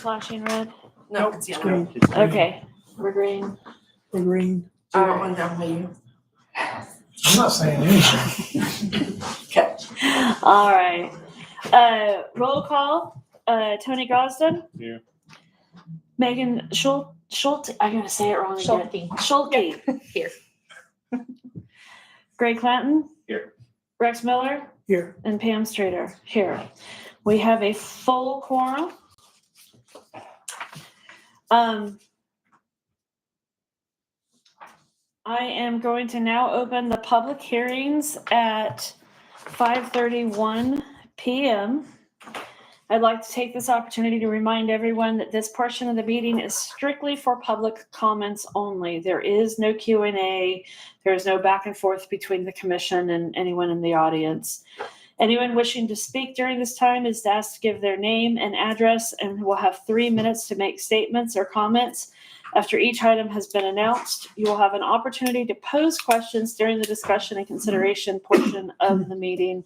flashing red? No, Nope, it's it's yellow. green. Okay, we're green. The green. Do you want one down by you? I'm not saying anything. Okay. All right. Roll call. Tony Gosden. Here. Megan Schulte. I'm gonna say it wrong again. Schulte. Here. Greg Clanton. Here. Rex Miller Here. and Pam Strader here. We have a full quorum. I am going to now open the public hearings at 5:31 p.m. I'd like to take this opportunity to remind everyone that this portion of the meeting is strictly for public comments only. There is no Q&A. There is no back and forth between the commission and anyone in the audience. Anyone wishing to speak during this time is asked to give their name and address, and will have 3 minutes to make statements or comments. After each item has been announced, you will have an opportunity to pose questions during the discussion and consideration portion of the meeting.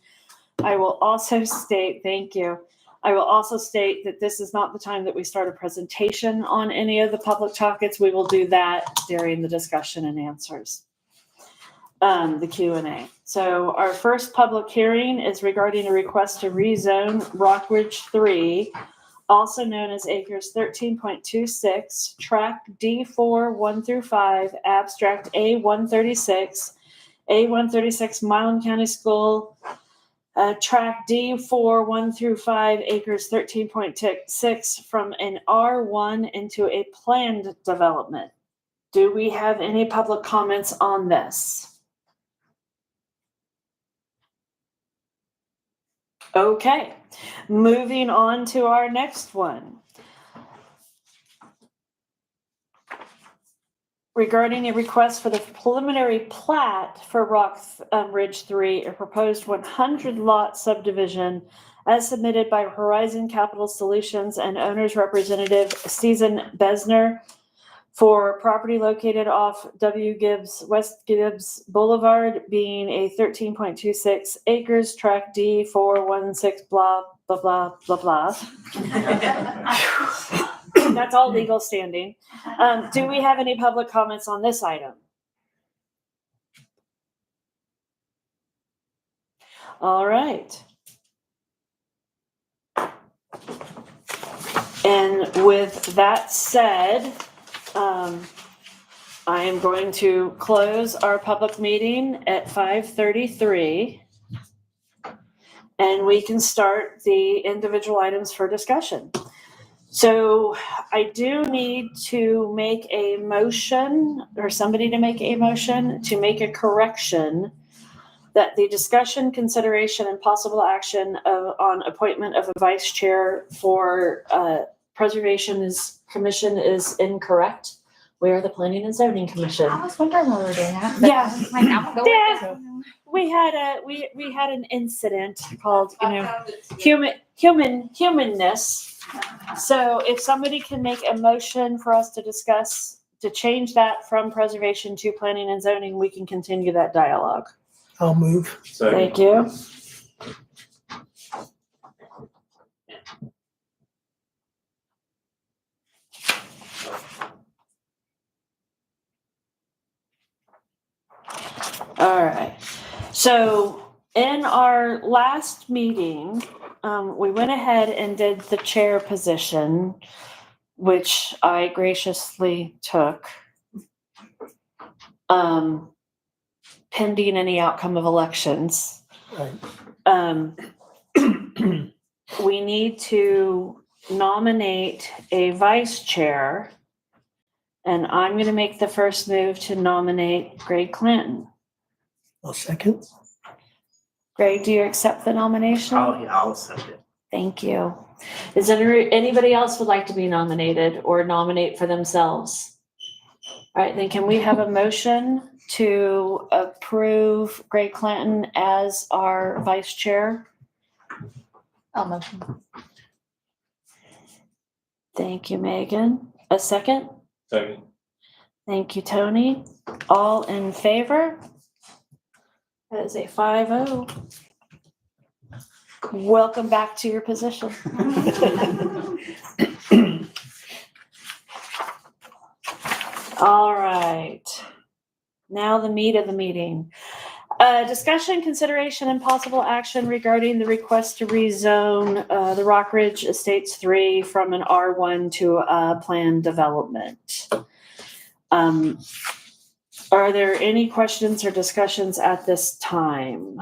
I will also state, thank you. I will also state that this is not the time that we start a presentation on any of the public topics. We will do that during the discussion and answers, the Q&A. So our first public hearing is regarding a request to rezone Rockridge 3, also known as Acres 13.26, Track D4 1 through 5, Abstract A136, A136 Milam County School, Track D4 1 through 5, Acres 13.6, from an R1 into a planned development. Do we have any public comments on this? Okay, moving on to our next one. Regarding a request for the preliminary plat for Rockridge 3, a proposed 100-lot subdivision as submitted by Horizon Capital Solutions and owner's representative Susan Besner for property located off West Gibbs Boulevard, being a 13.26 acres, track D416, blah, blah, blah, blah, blah. That's all legal standing. Do we have any public comments on this item? All right. And with that said, I am going to close our public meeting at 5:33. And we can start the individual items for discussion. So I do need to make a motion, or somebody to make a motion to make a correction that the discussion, consideration, and possible action on appointment of a vice chair for Preservation Commission is incorrect. We are the Planning and Zoning Commission. I was wondering why we were doing that. Yeah. Like, I'm gonna go with this. We had an incident called, humanness. So if somebody can make a motion for us to discuss, to change that from preservation to planning and zoning, we can continue that dialogue. I'll move. Thank you. All right. So in our last meeting, we went ahead and did the chair position, which I graciously took, pending any outcome of elections. Right. We need to nominate a vice chair, and I'm going to make the first move to nominate Greg Clanton. I'll second. Greg, do you accept the nomination? I'll accept it. Thank you. Is there anybody else would like to be nominated or nominate for themselves? All right, then can we have a motion to approve Greg Clanton as our vice chair? I'll motion. Thank you, Megan. A second? Second. Thank you, Tony. All in favor? That is a 5-0. Welcome back to your position. All right. Now the meat of the meeting. Discussion, consideration, and possible action regarding the request to rezone the Rock Ridge Estates 3 from an R1 to a planned development. Are there any questions or discussions at this time?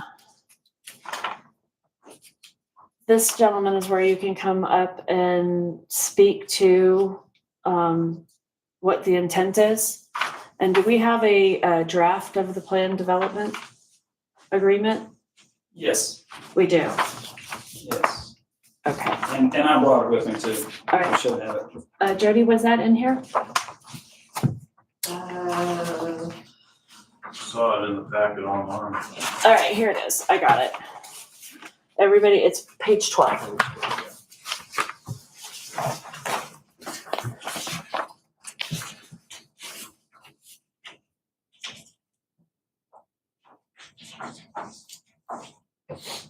This, gentleman, is where you can come up and speak to what the intent is. And do we have a draft of the planned development agreement? Yes, We do. yes. Okay. And I brought it with me too. All I right. should have it. Jody, was that in here? Saw it in the packet online. All right, here it is. I got it. Everybody, it's page 12.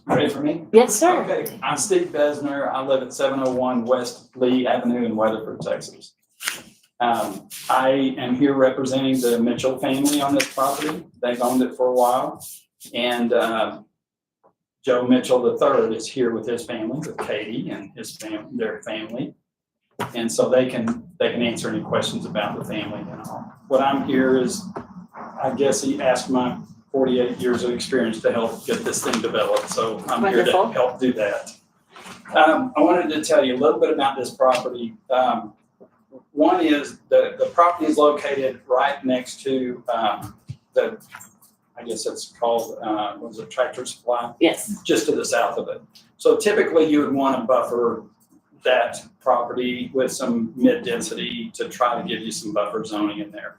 Ready for me? Yes, sir. Okay, I'm Steve Besner. I live at 701 West Lee Avenue in Weatherford, Texas. I am here representing the Mitchell family on this property. They've owned it for a while. And Joe Mitchell III is here with his family, with Katie and their family. And so they can answer any questions about the family and all. What I'm here is, I guess he asked my 48 years of experience to help get this thing developed. So I'm here to Wonderful. help do that. I wanted to tell you a little bit about this property. One is the property is located right next to I guess it's called, was it Tractor Supply? Yes. Just to the south of it. So typically you would want to buffer that property with some mid-density to try to give you some buffer zoning in there.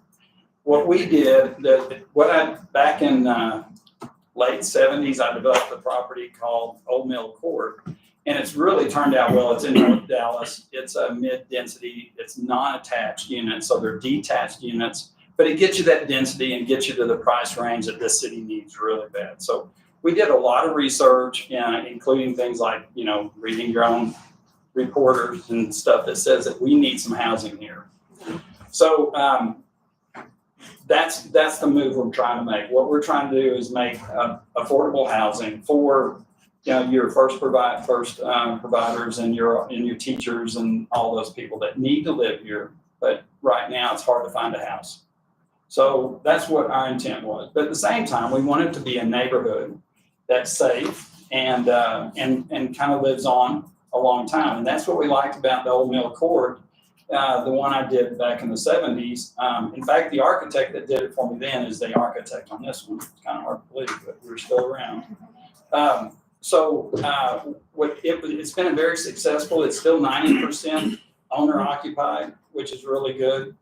What we did, back in late 70s, I developed a property called Old Mill Court, and it's really turned out well. It's in North Dallas. It's a mid-density, it's non-attached units, so they're detached units, but it gets you that density and gets you to the price range that this city needs really bad. So we did a lot of research, including things like, reading your own reporters and stuff that says that we need some housing here. So that's the move we're trying to make. What we're trying to do is make affordable housing for your first providers and your teachers and all those people that need to live here. But right now it's hard to find a house. So that's what our intent was. But at the same time, we want it to be a neighborhood that's safe and kind of lives on a long time. And that's what we liked about the Old Mill Court. The one I did back in the 70s. In fact, the architect that did it for me then is the architect on this one. It's kind of hard to believe, but we're still around. It's been very successful. It's still 90% owner occupied, which is really good.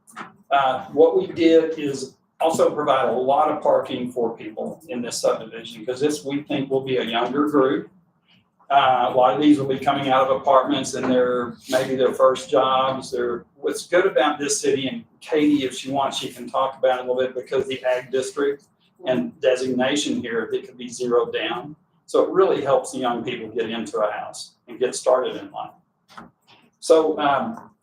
What we did is also provide a lot of parking for people in this subdivision because this, we think, will be a younger group. A lot of these will be coming out of apartments and maybe their first jobs. What's good about this city, and Katie, if she wants, she can talk about it a little bit, because the ag district and designation here, it could be zeroed down. So it really helps the young people get into a house and get started in life. So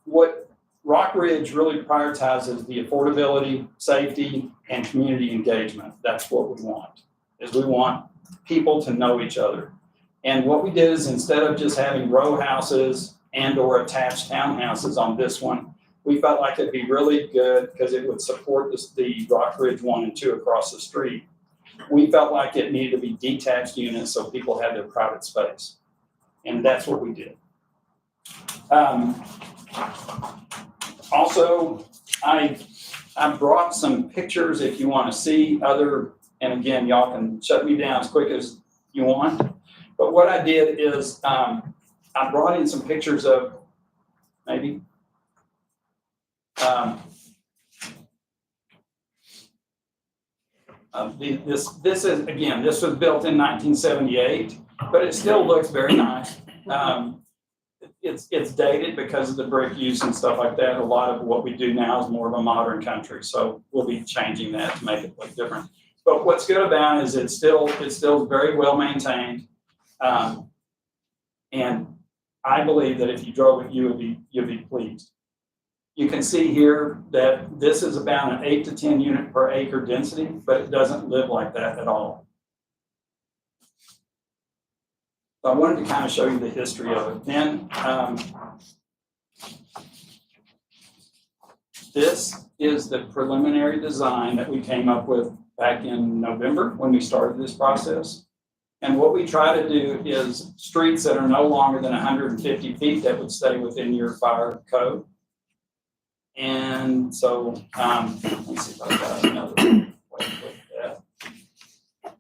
what Rock Ridge really prioritizes the affordability, safety, and community engagement. That's what we want, is we want people to know each other. And what we did is, instead of just having row houses and or attached townhouses on this one, we felt like it'd be really good because it would support the Rock Ridge 1 and 2 across the street. We felt like it needed to be detached units so people had their private space. And that's what we did. Also, I brought some pictures if you want to see and again, y'all can shut me down as quick as you want. But what I did is I brought in some pictures of maybe this was built in 1978, but it still looks very nice. It's dated because of the brick use and stuff like that. A lot of what we do now is more of a modern country, so we'll be changing that to make it look different. But what's good about it is it's still very well maintained. And I believe that if you drove it, you'll be pleased. You can see here that this is about an 8 to 10 unit per acre density, but it doesn't live like that at all. So I wanted to kind of show you the history of it. Then, this is the preliminary design that we came up with back in November when we started this process. And what we try to do is streets that are no longer than 150 feet that would stay within your fire code. And so, let's see if I've got another way to look at that.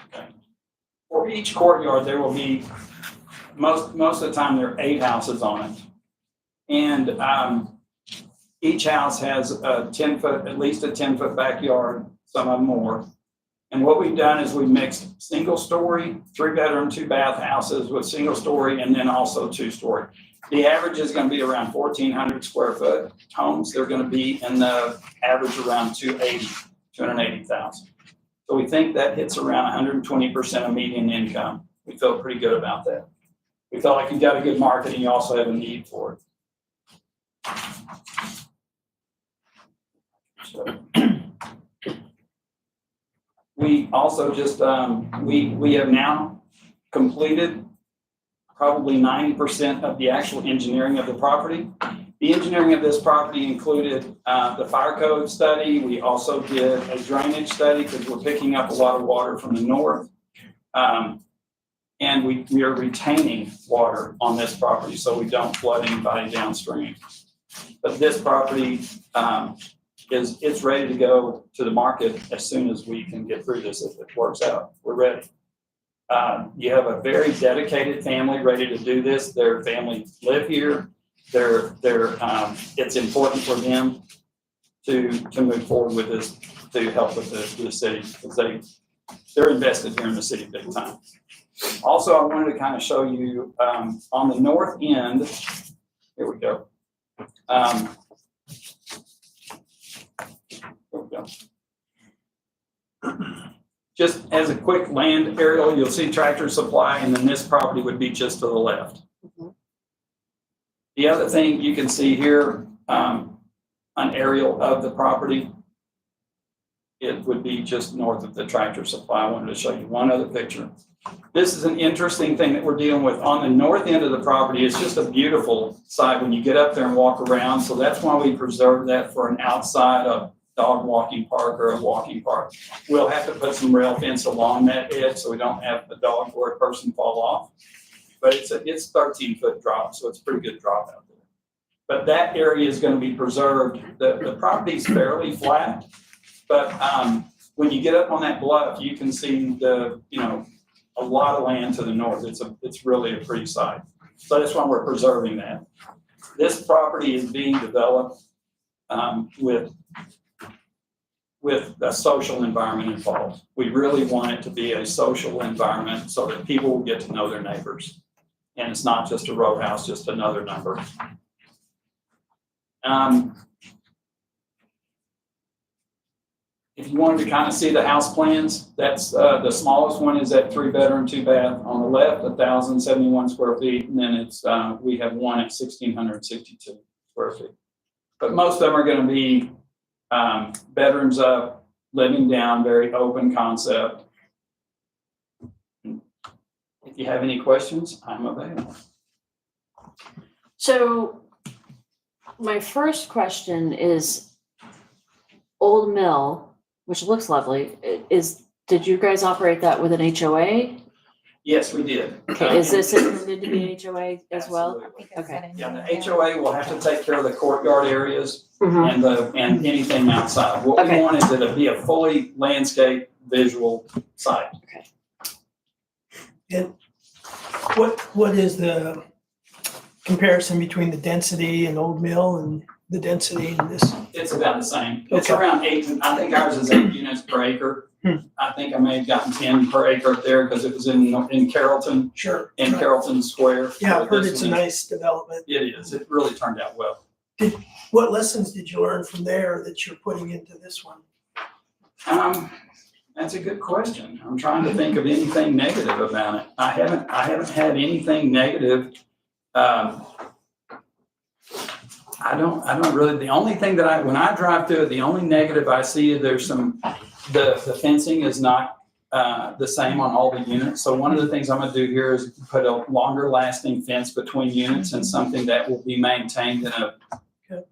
Okay. For each courtyard, there will be, most of the time, there are 8 houses on it. And each house has a 10-foot, at least a 10-foot backyard, some of them more. And what we've done is we mixed single-story, 3-bedroom, 2-bath houses with single-story and then also 2-story. The average is going to be around 1,400 square foot homes. They're going to be in the average around 280,000. So we think that hits around 120% of median income. We feel pretty good about that. We felt like you've got a good market and you also have a need for it. So, we also just, we have now completed probably 90% of the actual engineering of the property. The engineering of this property included the fire code study. We also did a drainage study because we're picking up a lot of water from the north. And we are retaining water on this property so we don't flood anybody downstream. But this property, it's ready to go to the market as soon as we can get through this. If it works out, we're ready. You have a very dedicated family ready to do this. Their family live here. It's important for them to move forward with this, to help with the city, because they're invested here in the city big time. Also, I wanted to kind of show you on the north end. Here we go. Just as a quick land aerial, you'll see Tractor Supply, and then this property would be just to the left. The other thing you can see here, an aerial of the property, it would be just north of the Tractor Supply. I wanted to show you one other picture. This is an interesting thing that we're dealing with. On the north end of the property, it's just a beautiful site when you get up there and walk around. So that's why we preserve that for an outside of dog walking park or a walking park. We'll have to put some rail fence along that edge so we don't have a dog or a person fall off. But it's 13-foot drop, so it's a pretty good drop out there. But that area is going to be preserved. The property is fairly flat, but when you get up on that bluff, you can see a lot of land to the north. It's really a pretty site. So that's why we're preserving that. This property is being developed with a social environment involved. We really want it to be a social environment so that people will get to know their neighbors. And it's not just a row house, just another number. If you wanted to kind of see the house plans, that's the smallest one is that 3-bedroom, 2-bath on the left, 1,071 square feet. And then we have one at 1,662 square feet. But most of them are going to be bedrooms up, living down, very open concept. If you have any questions, I'm available. So my first question is Old Mill, which looks lovely. Did you guys operate that with an HOA? Yes, we did. Okay, is this intended to be HOA as well? Absolutely. Okay. Yeah, the HOA will have to take care of the courtyard areas Mhm. and anything outside. What we Okay. want is it to be a fully landscape visual site. And what is the comparison between the density in Old Mill and the density in this? It's about the same. It's Okay. around 8, I think ours is 8 units per acre. I think I may have gotten 10 per acre up there because it was in Carrollton, Sure. in Carrollton Square. Yeah, I've heard This it's a one nice development. It is. It really turned out well. What lessons did you learn from there that you're putting into this one? That's a good question. I'm trying to think of anything negative about it. I haven't had anything negative. I don't really, the only thing that when I drive through it, the only negative I see is there's the fencing is not the same on all the units. So one of the things I'm gonna do here is put a longer lasting fence between units and something that will be maintained in a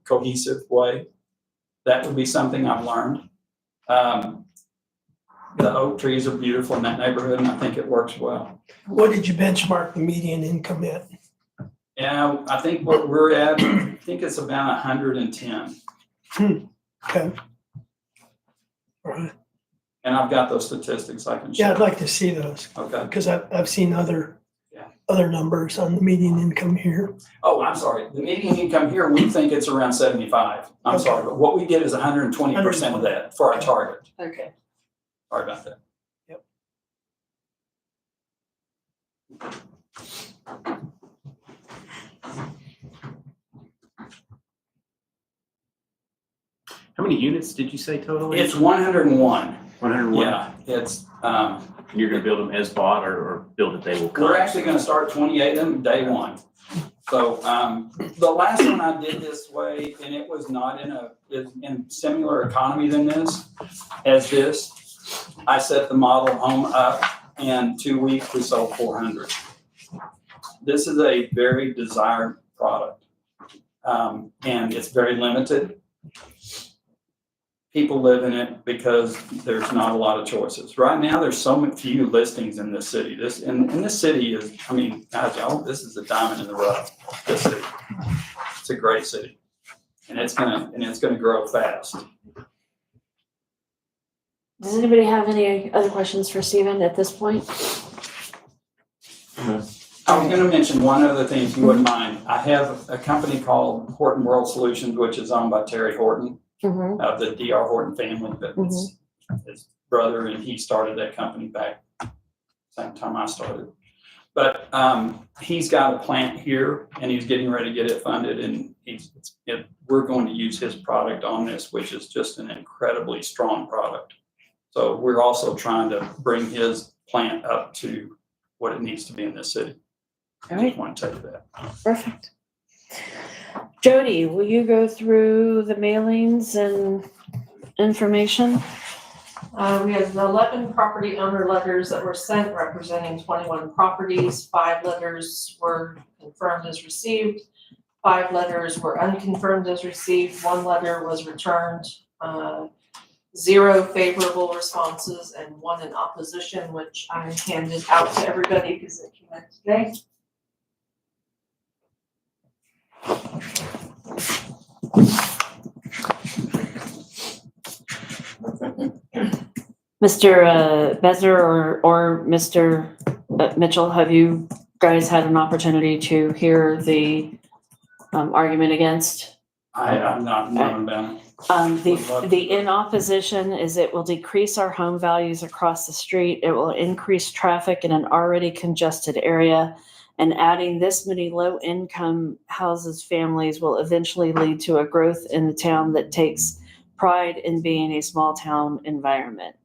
cohesive way. That would be something I've learned. The oak trees are beautiful in that neighborhood, and I think it works well. What did you benchmark the median income at? Yeah, I think what we're at, I think it's about 110. Okay. All right. And I've got those statistics I can Yeah, share. I'd like to see those, Okay. because I've seen other Yeah. numbers on the median income here. Oh, I'm sorry. The median income here, we think it's around 75. I'm Okay. sorry, but what we get is 120% of that for our target. Okay. Sorry about that. How many units did you say total? It's 101. 101? Yeah, it's, You're gonna build them as bought or build it, they will come? we're actually gonna start 28 of them day one. So, the last one I did this way, and it was not in similar economy than this, as this. I set the model home up, and 2 weeks we sold 400. This is a very desired product, and it's very limited. People live in it because there's not a lot of choices. Right now, there's so few listings in this city. And this city is, I mean, guys, y'all, this is a diamond in the rough, this city. It's a great city. And it's gonna grow fast. Does anybody have any other questions for Stephen at this point? I was gonna mention one other thing, if you wouldn't mind. I have a company called Horton World Solutions, which is owned by Terry Horton, Mm-hmm. of the D.R. Horton family, but it's his brother, and he started that company back same time I started. But he's got a plant here, and he's getting ready to get it funded, and we're going to use his product on this, which is just an incredibly strong product. So we're also trying to bring his plant up to what it needs to be in this city. All I right, just want to tell you that. perfect. Jody, will you go through the mailings and information? We have 11 property owner letters that were sent representing 21 properties. 5 letters were confirmed as received. 5 letters were unconfirmed as received. 1 letter was returned. 0 favorable responses and 1 in opposition, which I handed out to everybody because it came in today. Mr. Besner or Mr. Mitchell, have you guys had an opportunity to hear the argument against? I'm not knowing about it. The in opposition is it will decrease our home values across the street. It will increase traffic in an already congested area. And adding this many low-income houses, families will eventually lead to a growth in the town that takes pride in being a small town environment.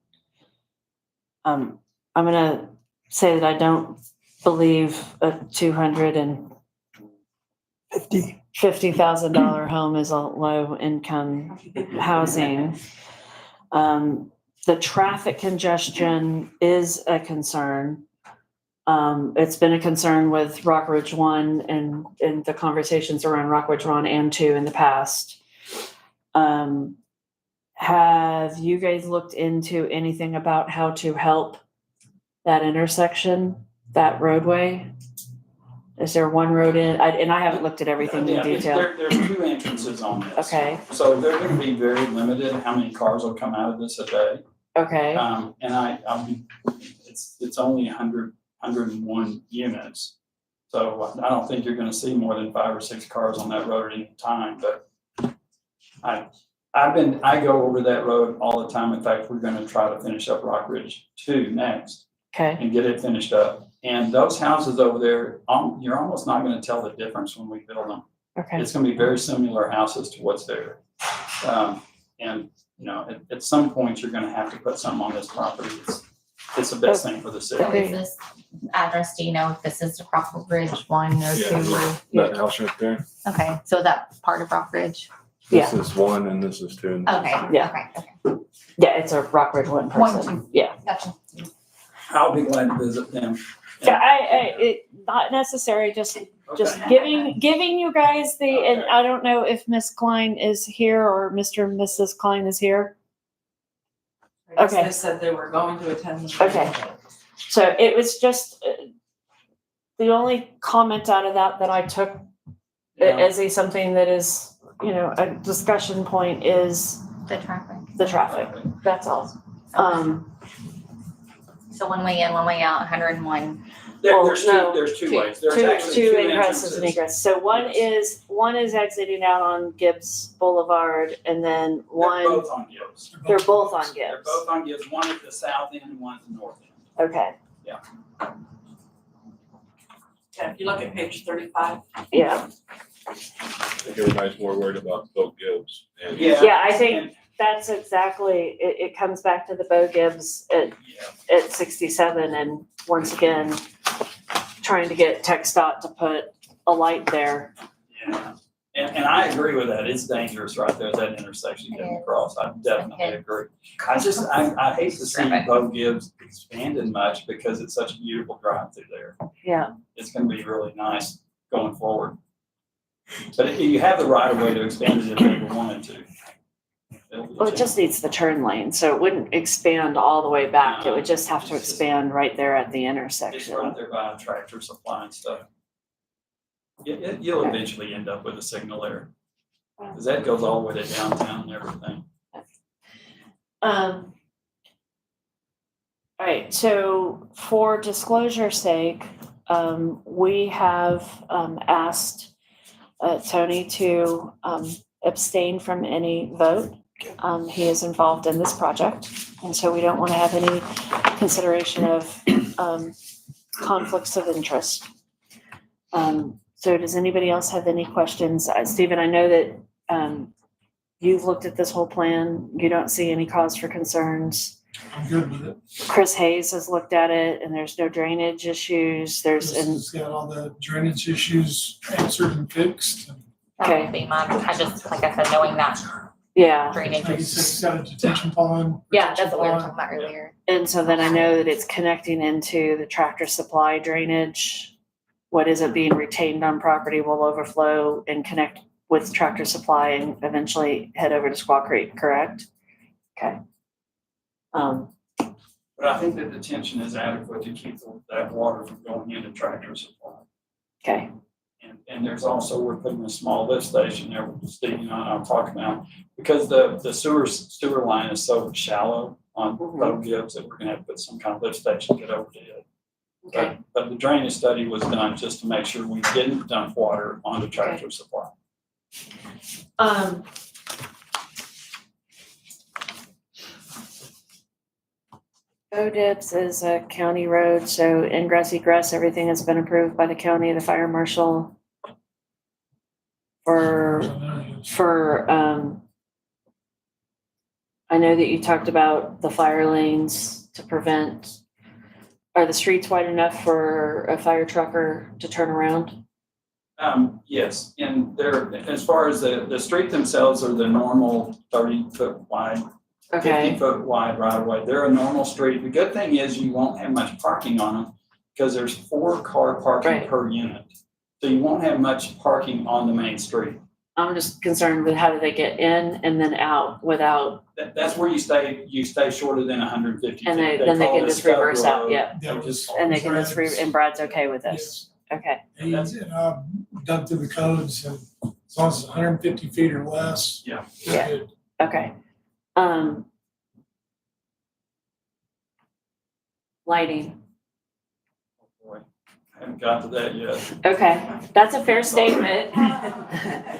I'm gonna say that I don't believe a $250,000 home is a low-income housing. The traffic congestion is a concern. It's been a concern with Rockridge 1 and the conversations around Rockridge 1 and 2 in the past. Have you guys looked into anything about how to help that intersection, that roadway? Is there one road in? And I haven't looked at everything in Yeah, detail. There's 2 entrances on this. Okay, So they're gonna be very limited how many cars will come out of this a day. okay, And it's only 101 units. So I don't think you're gonna see more than 5 or 6 cars on that road at any time, but I go over that road all the time. In fact, we're gonna try to finish up Rockridge 2 next okay, and get it finished up. And those houses over there, you're almost not gonna tell the difference when we build them. okay. It's gonna be very similar houses to what's there. And, you know, at some point, you're gonna have to put something on this property. it's the best thing for the city. So is this address, do you know if this is Rockbridge 1 or 2? That house right there. Okay, so is that part of Rockbridge? This is 1 and this is 2. Okay, Yeah. okay. Yeah, it's a Rockbridge one person. Yeah. Gotcha. I'll be glad to visit them. Yeah, not necessary, just Okay. giving you guys and I don't know if Miss Klein is here or Mr. and Mrs. Klein is here. I guess Okay. they said they were going to attend. the meeting. Okay. So it was just, the only comment out of that I took Yeah. as something that is, a discussion point is The traffic. the traffic. That's all. So one way in, one way out, 101. There's no, there's two two. ways. There's actually Two two ingresses and egress. So one is exiting out on Gibbs Boulevard and then They're one, both on Gibbs. they're both on They're Gibbs. both on Gibbs, one at the south end and one at the north end. Okay, Yeah, if you look at page 35. yeah. I think everybody's more worried about Bo Gibbs. And Yeah, I think And- that's exactly, it comes back to the Bo Gibbs at yeah. 67 and once again, trying to get TxDOT to put a light there. Yeah, and I agree with that. It's dangerous right there at that intersection It getting is. across. I definitely Okay. agree. I hate to see Right. Bo Gibbs expanded much because it's such a beautiful drive through there. Yeah, It's gonna be really nice going forward. But if you have the right of way to expand it if you ever wanted to. It'll be well, it just needs the turn lane, so it wouldn't expand all the way back. It would just have to expand right there at the It's intersection. right there by Tractor Supply and stuff. You'll Okay. eventually end up with a signal there. Cause that goes all the way to downtown and everything. All right, so for disclosure's sake, we have asked Tony to abstain from any vote. He is involved in this project, and so we don't want to have any consideration of conflicts of interest. So does anybody else have any questions? Stephen, I know that you've looked at this whole plan. You don't see any cause for concerns. I'm good with it. Chris Hayes has looked at it and there's no drainage issues. This has got all the drainage issues answered and fixed. And That would be mine. I just, like I said, knowing that Yeah, drainage like you said, it's got a detention pond. Yeah, that's what we were retention talking about earlier. and so then I know that it's connecting into the Tractor Supply drainage. What isn't being retained on property will overflow and connect with Tractor Supply and eventually head over to Squaw Creek, correct? Okay. But I think the detention is adequate to keep that water from going into Tractor Supply. Okay, And there's also, we're putting a small lift station there, Steve and I are talking about, because the sewer line is so shallow on Bo Gibbs that we're gonna have to put some kind of lift station to get over to it. okay, But the drainage study was done just to make sure we didn't dump water onto Tractor Supply. Bo-Dips is a county road, so ingress, egress, everything has been approved by the county, the fire marshal. For, I know that you talked about the fire lanes to prevent, are the streets wide enough for a fire trucker to turn around? Yes, and there, as far as the street themselves are the normal 30-foot wide, 50-foot wide right of way. They're a normal street. The good thing is you won't have much parking on them because there's 4-car parking Right. per unit. So you won't have much parking on the main street. I'm just concerned with how do they get in and then out without, That's where you stay shorter than 150 feet. and then they call can it just Scud reverse out, Road. yeah. That was. And they can just, and Brad's okay with this? Okay, And I've done through the codes and as long as it's 150 feet or less. Yeah. it's Yeah. good. okay. Lighting, Boy, I haven't got to that yet. okay, that's a fair statement.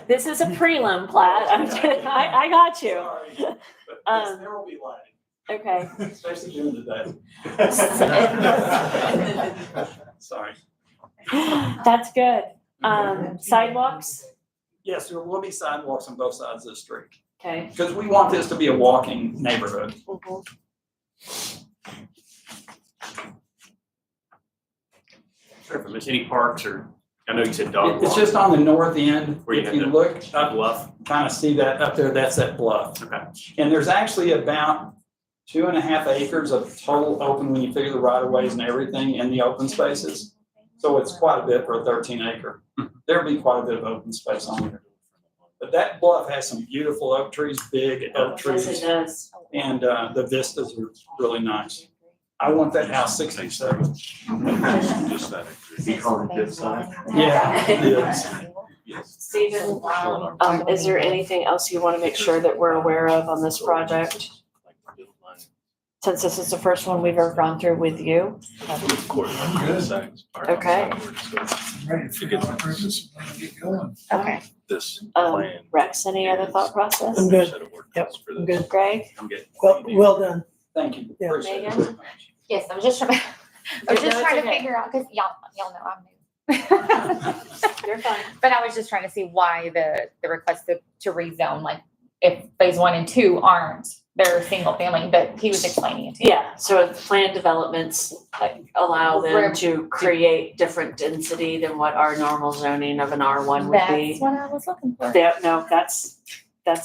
This is a prelim plat, I got you, Sorry, but yes, there will be lighting, okay. especially during the day. Sorry. That's good. Sidewalks, Yes, there will be sidewalks on both sides of the street, okay. because we want this to be a walking neighborhood. Sure, if I miss any parks or, I know you said dog It's walk. just on the north end. Where you If have you the look up, bluff. kind of see that up there, that's that bluff. Okay. And there's actually about 2.5 acres of total open when you figure the right of ways and everything in the open spaces. So it's quite a bit for a 13 acre. There'll be quite a bit of open space on there. But that bluff has some beautiful oak trees, big oak trees, does. and the vistas are really nice. I want that house 67. Just that. You call it this side? Yeah, it is. Yes. Stephen, is there anything else you want to make sure that we're aware of on this project? Since this is the first one we've ever gone through with you? Okay. I'm ready to figure out the purpose and when we get going. Okay. This Um, plan. Rex, any other thought process? I'm good. Set of ordinance Yep, for I'm this. good. Greg? I'm getting. Well done. Thank you. Yeah. Appreciate it Megan? very much. Yes, I was just trying, I was No, just it's trying to okay. figure out, because y'all know I'm new. You're fine. But I was just trying to see why the request to rezone, like if phase 1 and 2 aren't, they're single family, but he was explaining it to me. Yeah, so planned developments allow them to create different density than what our normal zoning of an R1 would That's be. what I was looking for. Yeah, no, that's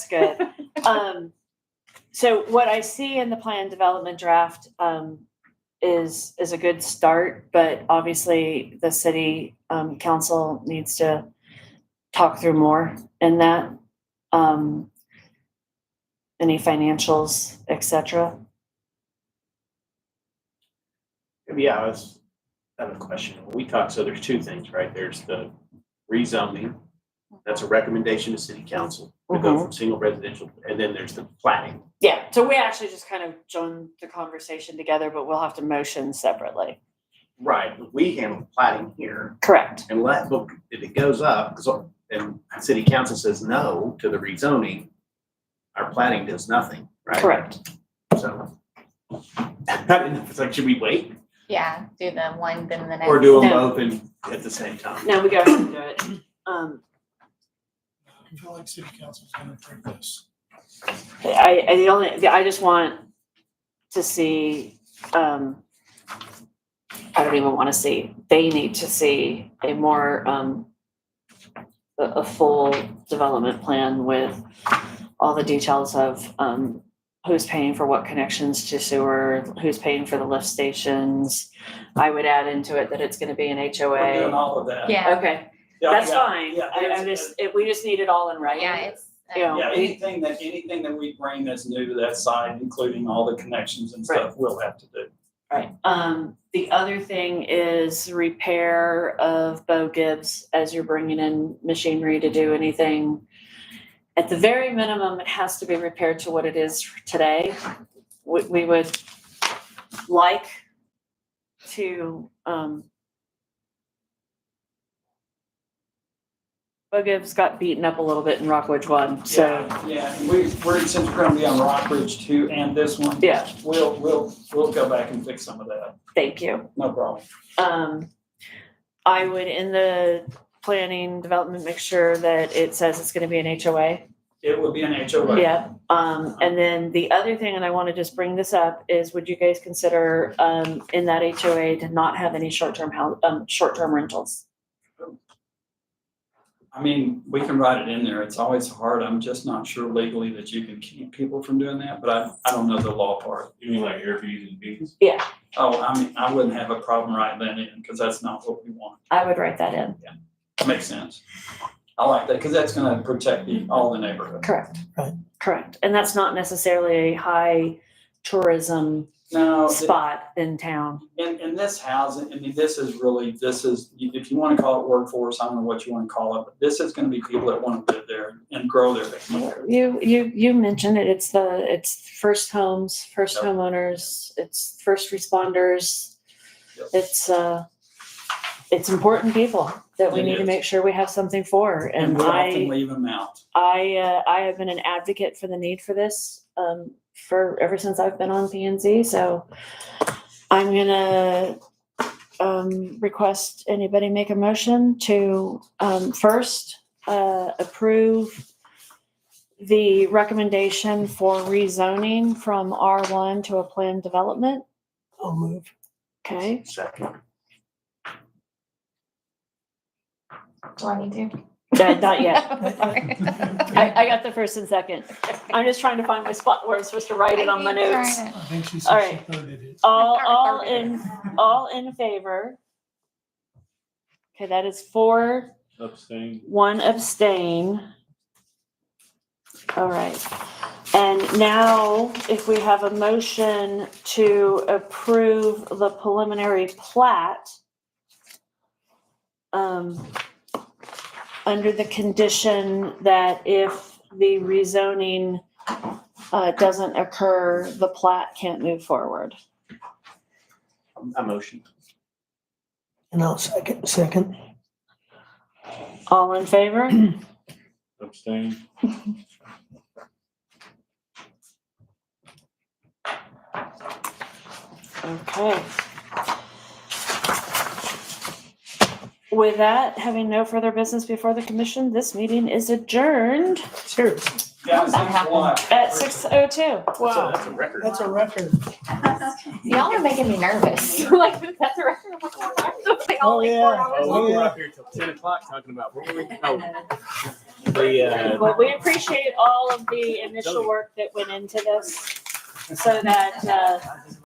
good. So what I see in the plan development draft, is a good start, but obviously the city, council needs to talk through more in that. Any financials, et cetera. Yeah, I have a question. We talked, so there's two things, right? There's the rezoning. That's a recommendation to city council to go from single residential, and then there's the planning. Yeah, so we actually just kind of joined the conversation together, but we'll have to motion separately. Right, we handle planning here, Correct. and if it goes up, and city council says no to the rezoning, our planning does nothing, right? Correct. So, I didn't know, it's like, should we wait Yeah, do the one, then the next. or do them No. both at the same time? No, we go ahead and do it. I feel like city council's gonna approve this. I just want to see, I don't even want to see, they need to see a more, a full development plan with all the details of, who's paying for what connections to sewer, who's paying for the lift stations. I would add into it that it's gonna be an We're doing HOA. all of that. Yeah, Okay, Yeah, that's yeah, fine. yeah, We just need it all in writing. yeah, it's. Yeah. Yeah, anything that we bring that's new to that site, including all the connections and stuff, we'll have to do. Right. The other thing is repair of Bo Gibbs as you're bringing in machinery to do anything. At the very minimum, it has to be repaired to what it is today. We would like to, Bo Gibbs got beaten up a little bit in Rockledge 1, so, Yeah, since we're gonna be on Rockridge 2 and this one. yeah, We'll go back and fix some of that, thank you. no problem. I would, in the planning development, make sure that it says it's gonna be an HOA. It will be an HOA. Yeah, and then the other thing, and I wanna just bring this up, is would you guys consider, in that HOA to not have any short-term rentals? I mean, we can write it in there. It's always hard. I'm just not sure legally that you can keep people from doing that, but I don't know the law part. You mean like Airbnbs? Yeah, Oh, I mean, I wouldn't have a problem writing that in because that's not what we want. I would write that in. Makes sense. I like that because that's gonna protect all the neighborhood. Correct. Right. Correct, and that's not necessarily a high tourism No, spot in town. in this housing, I mean, this is, if you want to call it workforce, I don't know what you want to call it, but this is going to be people that want to live there and grow their family. You mentioned it, it's first homes, first Yep. homeowners, it's first responders. Yep. It's important people that we It need to is. make sure we have something for, And and we often I leave them out. have been an advocate for the need for this, for ever since I've been on P and Z, so I'm gonna, request anybody make a motion to, first, approve the recommendation for rezoning from R1 to a planned development. I'll move. Okay, Second. Do I need to? not yet. Sorry. I got the first and second. I'm just trying to find my spot where I'm supposed to write it on my I keep notes. trying I think she All said right. she thirded it. All in favor? Okay, that is 4, Abstain. 1 abstain. All right. And now if we have a motion to approve the preliminary plat, under the condition that if the rezoning doesn't occur, the plat can't move forward. A motion. And I'll second. All in favor? Abstain. Okay. With that, having no further business before the commission, this meeting is adjourned Seriously, Guys, That thanks a lot. at 6:02. wow, That's a record. that's a record. Y'all are making me nervous. Like, that's a record. Like, Oh, only 4 yeah. hours. Oh, we were up here till 10 o'clock talking about where we go. The, Well, we appreciate all of the initial work that went into this so that